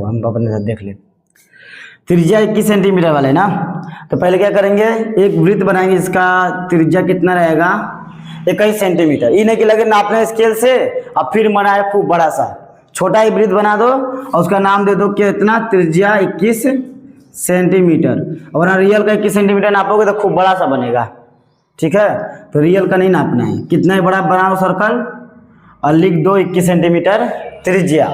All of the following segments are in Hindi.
हम अपने साथ देख ले। त्रिज्या 21 सेंटीमीटर वाला है ना, तो पहले क्या करेंगे, एक वृत्त बनाएंगे, इसका त्रिज्या कितना रहेगा 21 सेंटीमीटर। ये नहीं कि लगे नापने स्केल से अब फिर बनाए खूब बड़ा सा, छोटा ही वृत्त बना दो और उसका नाम दे दो कितना, त्रिज्या 21 सेंटीमीटर। और रियल का 21 सेंटीमीटर नापोगे तो खूब बड़ा सा बनेगा, ठीक है। तो रियल का नहीं नापना है, कितना बड़ा बनाओ सर्कल और लिख दो 21 सेंटीमीटर त्रिज्या।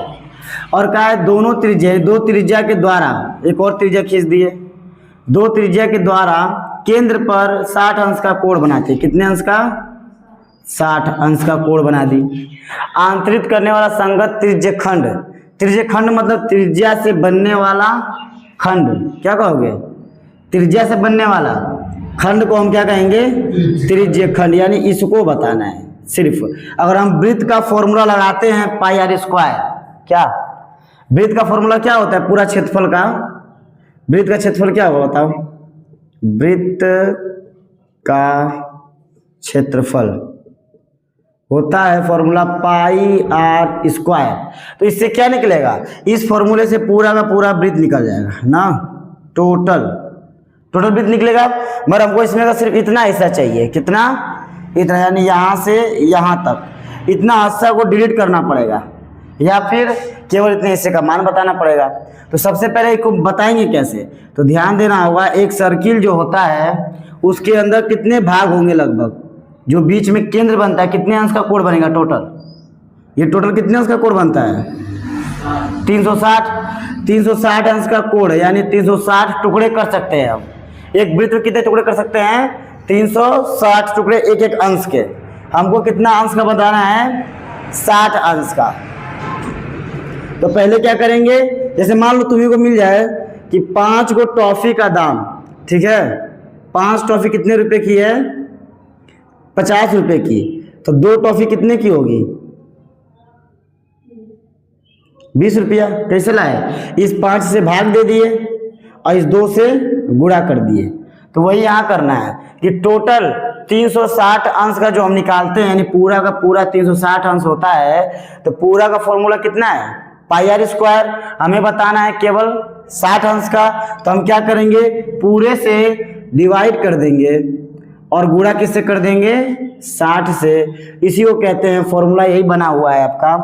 और कहा है दोनों त्रिज्या, दो त्रिज्या के द्वारा, एक और त्रिज्या खींच दिए, दो त्रिज्या के द्वारा केंद्र पर 60 अंश का कोण बनाते। कितने अंश का, 60 अंश का कोण बना दी। आंतरित करने वाला संगत त्रिज्यखंड, त्रिज्यखंड मतलब त्रिज्या से बनने वाला खंड, क्या कहोगे, त्रिज्या से बनने वाला खंड को हम क्या कहेंगे, त्रिज्यखंड। यानी इसको बताना है सिर्फ। अगर हम वृत्त का फॉर्मूला लगाते हैं पाई आर स्क्वायर, क्या वृत्त का फॉर्मूला क्या होता है, पूरा क्षेत्रफल का, वृत्त का क्षेत्रफल क्या होगा बताओ, वृत्त का क्षेत्रफल होता है फॉर्मूला पाई आर स्क्वायर। तो इससे क्या निकलेगा, इस फॉर्मूले से पूरा का पूरा वृत्त निकल जाएगा ना, टोटल वृत्त निकलेगा। मगर हमको इसमें का सिर्फ इतना हिस्सा चाहिए, कितना, इतना, यानी यहाँ से यहाँ तक इतना हिस्सा को डिलीट करना पड़ेगा या फिर केवल इतने हिस्से का मान बताना पड़ेगा। तो सबसे पहले इसको बताएंगे कैसे, तो ध्यान देना होगा, एक सर्किल जो होता है उसके अंदर कितने भाग होंगे, लगभग जो बीच में केंद्र बनता है, कितने अंश का कोण बनेगा टोटल, ये टोटल कितने अंश का कोण बनता है, 360 अंश का कोण है। यानी 360 टुकड़े कर सकते हैं हम, एक वृत्त में कितने टुकड़े कर सकते हैं, 360 टुकड़े एक एक अंश के। हमको कितना अंश का बताना है, 60 अंश का। तो पहले क्या करेंगे, जैसे मान लो तुम्ही को मिल जाए कि 5 गो टॉफी का दाम, ठीक है, 5 टॉफी कितने रुपए की है, 50 रुपए की, तो 2 टॉफी कितने की होगी, 20 रुपया। कैसे लाए, इस 5 से भाग दे दिए और इस 2 से गुणा कर दिए। तो वही यहाँ करना है कि टोटल 360 अंश का जो हम निकालते हैं, यानी पूरा का पूरा 360 अंश होता है, तो पूरा का फॉर्मूला कितना है, पाई आर स्क्वायर। हमें बताना है केवल 60 अंश का, तो हम क्या करेंगे, पूरे से डिवाइड कर देंगे और गुणा किससे कर देंगे, 60 से। इसी को कहते हैं, फॉर्मूला यही बना हुआ है आपका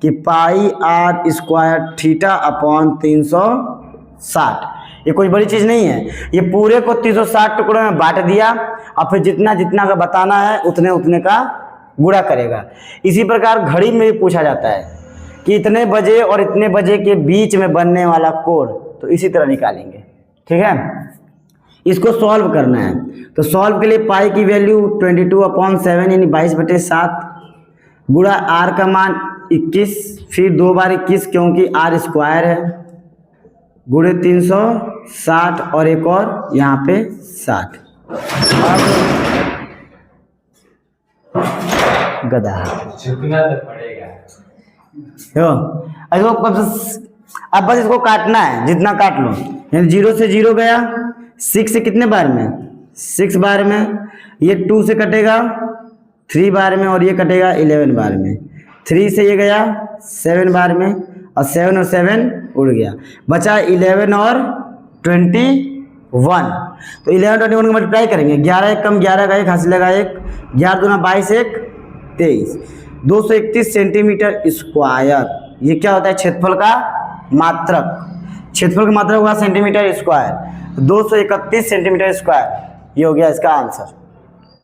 कि पाई आर स्क्वायर थीटा अपॉन 360। ये कोई बड़ी चीज नहीं है, ये पूरे को 360 टुकड़ों में बांट दिया और फिर जितना जितना का बताना है उतने उतने का गुणा करेगा। इसी प्रकार घड़ी में भी पूछा जाता है कि इतने बजे और इतने बजे के बीच में बनने वाला कोण, तो इसी तरह निकालेंगे, ठीक है। इसको सॉल्व करना है, तो सॉल्व के लिए पाई की वैल्यू 22/7 यानी 22/7 गुणा आर का मान 21, फिर 2 बार 21 क्योंकि आर स्क्वायर है, गुणे 360 और एक और यहाँ पे 60। गधा झुकना तो पड़ेगा। अब बस इसको काटना है, जितना काट लो, यानी 0 से 0 गया, 6 से कितने बार में, 6 बार में, ये 2 से कटेगा 3 बार में और ये कटेगा 11 बार में, 3 से ये गया 7 बार में और 7 और 7 उड़ गया, बचा 11 और 21। तो 11 21 को मल्टीप्लाई करेंगे, 11 एक कम 11 का 1 हासिल लगा 1, 11 दूना 22 1 23, 231 सेंटीमीटर स्क्वायर। ये क्या होता है, क्षेत्रफल का मात्रक, क्षेत्रफल का मात्रक होगा सेंटीमीटर स्क्वायर, 231 सेंटीमीटर स्क्वायर। ये हो गया इसका आंसर।